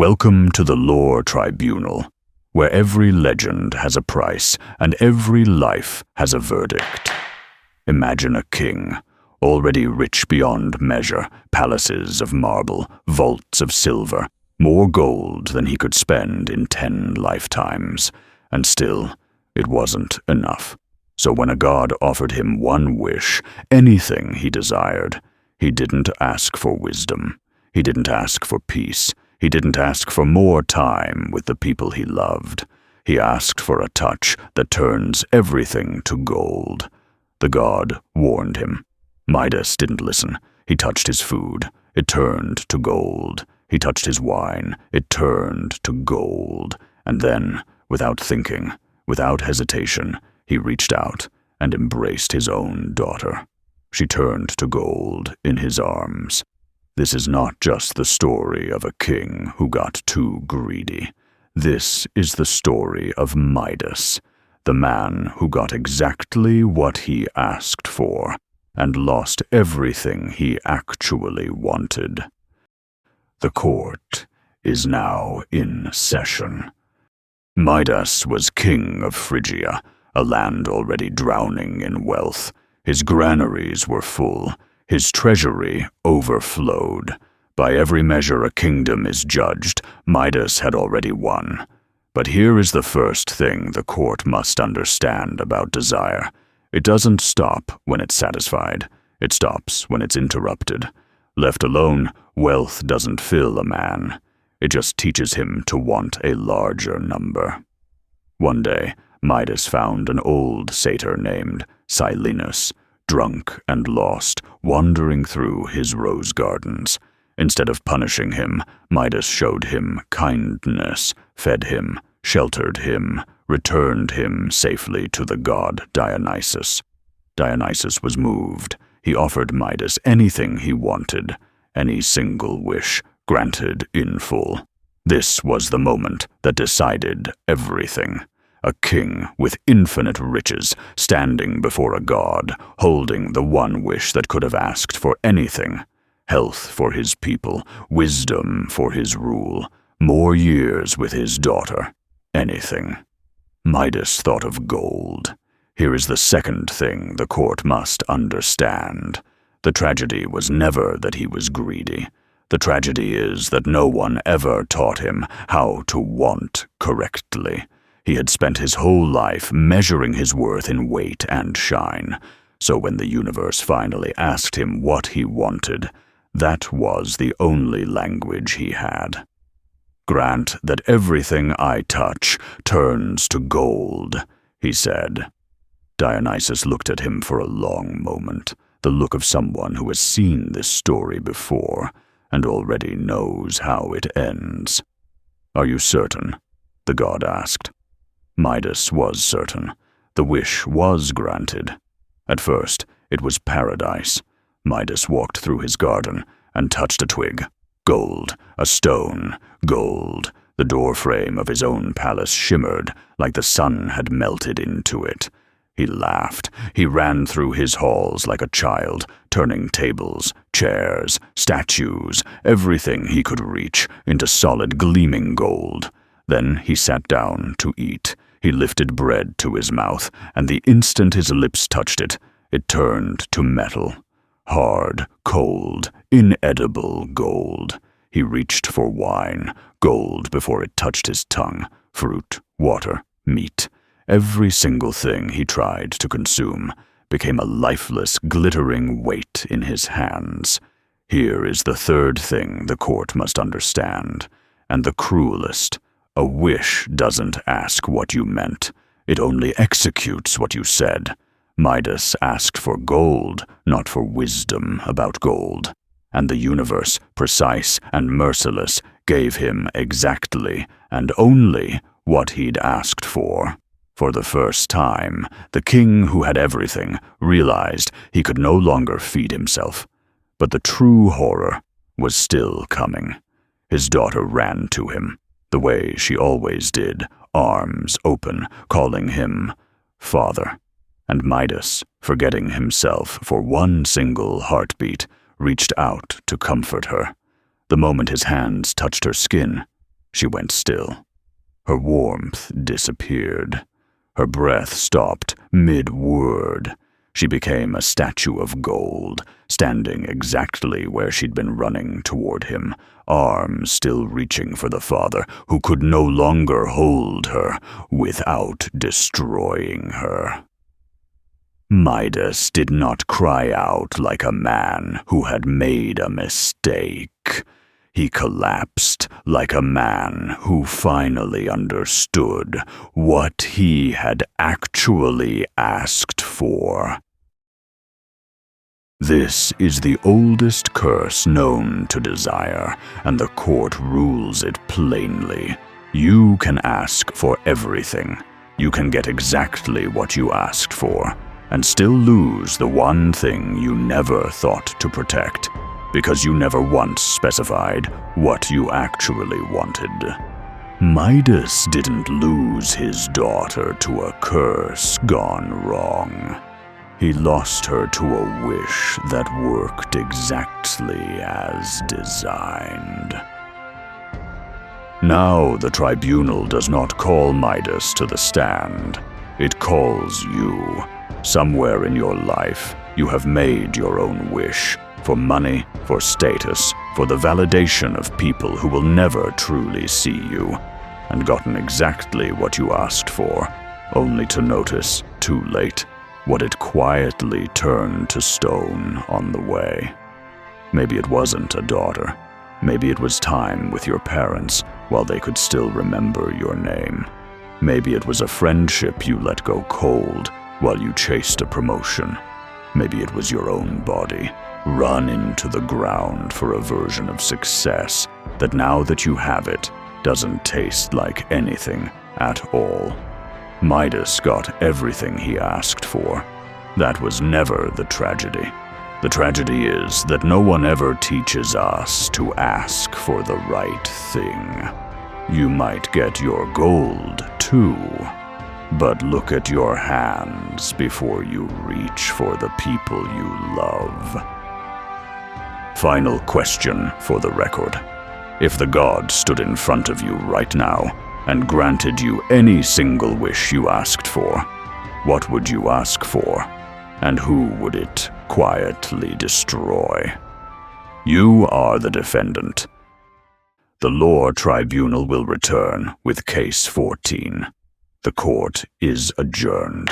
Welcome to the Lore Tribunal, where every legend has a price and every life has a verdict. Imagine a king, already rich beyond measure, palaces of marble, vaults of silver, more gold than he could spend in 10 lifetimes, and still it wasn't enough. So when a god offered him one wish, anything he desired, he didn't ask for wisdom. He didn't ask for peace. He didn't ask for more time with the people he loved. He asked for a touch that turns everything to gold. The god warned him. Midas didn't listen. He touched his food. It turned to gold. He touched his wine. It turned to gold. And then, without thinking, without hesitation, he reached out and embraced his own daughter. She turned to gold in his arms. This is not just the story of a king who got too greedy. This is the story of Midas, the man who got exactly what he asked for and lost everything he actually wanted. The court is now in session. Midas was king of Phrygia, a land already drowning in wealth. His granaries were full. His treasury overflowed. By every measure a kingdom is judged, Midas had already won. But here is the first thing the court must understand about desire. It doesn't stop when it's satisfied. It stops when it's interrupted. Left alone, wealth doesn't fill a man. It just teaches him to want a larger number. One day, Midas found an old satyr named Silenus, drunk and lost, wandering through his rose gardens. Instead of punishing him, Midas showed him kindness, fed him, sheltered him, returned him safely to the god Dionysus. Dionysus was moved. He offered Midas anything he wanted, any single wish, granted in full. This was the moment that decided everything. A king with infinite riches, standing before a god, holding the one wish that could have asked for anything. Health for his people, wisdom for his rule, more years with his daughter. Anything. Midas thought of gold. Here is the second thing the court must understand. The tragedy was never that he was greedy. The tragedy is that no one ever taught him how to want correctly. He had spent his whole life measuring his worth in weight and shine, so when the universe finally asked him what he wanted, that was the only language he had. "Grant that everything I touch turns to gold," he said. Dionysus looked at him for a long moment, the look of someone who has seen this story before and already knows how it ends. "Are you certain?" the god asked. Midas was certain. The wish was granted. At first, it was paradise. Midas walked through his garden and touched a twig. Gold, a stone, gold. The doorframe of his own palace shimmered like the sun had melted into it. He laughed. He ran through his halls like a child, turning tables, chairs, statues, everything he could reach into solid gleaming gold. Then he sat down to eat. He lifted bread to his mouth, and the instant his lips touched it, it turned to metal. Hard, cold, inedible gold. He reached for wine, gold before it touched his tongue, fruit, water, meat. Every single thing he tried to consume became a lifeless, glittering weight in his hands. Here is the third thing the court must understand, and the cruelest. A wish doesn't ask what you meant. It only executes what you said. Midas asked for gold, not for wisdom about gold. And the universe, precise and merciless, gave him exactly and only what he'd asked for. For the first time, the king who had everything realized he could no longer feed himself. But the true horror was still coming. His daughter ran to him, the way she always did, arms open, calling him father. And Midas, forgetting himself for one single heartbeat, reached out to comfort her. The moment his hands touched her skin, She went still. Her warmth disappeared. Her breath stopped mid-word. She became a statue of gold, standing exactly where she'd been running toward him, arms still reaching for the father who could no longer hold her without destroying her. Midas did not cry out like a man who had made a mistake. He collapsed like a man who finally understood what he had actually asked for. This is the oldest curse known to desire, and the court rules it plainly. You can ask for everything. You can get exactly what you asked for, and still lose the one thing you never thought to protect, because you never once specified what you actually wanted. Midas didn't lose his daughter to a curse gone wrong. He lost her to a wish that worked exactly as designed. Now the tribunal does not call Midas to the stand. It calls you. Somewhere in your life, you have made your own wish, for money, for status, for the validation of people who will never truly see you, and gotten exactly what you asked for, only to notice, too late, what it quietly turned to stone on the way. Maybe it wasn't a daughter. Maybe it was time with your parents while they could still remember your name. Maybe it was a friendship you let go cold while you chased a promotion. Maybe it was your own body, run into the ground for a version of success that now that you have it, doesn't taste like anything at all. Midas got everything he asked for. That was never the tragedy. The tragedy is that no one ever teaches us to ask for the right thing. You might get your gold, too, but look at your hands before you reach for the people you love. Final question for the record. If the god stood in front of you right now and granted you any single wish you asked for, what would you ask for, and who would it quietly destroy? You are the defendant. The Lore Tribunal will return with Case 14. The court is adjourned.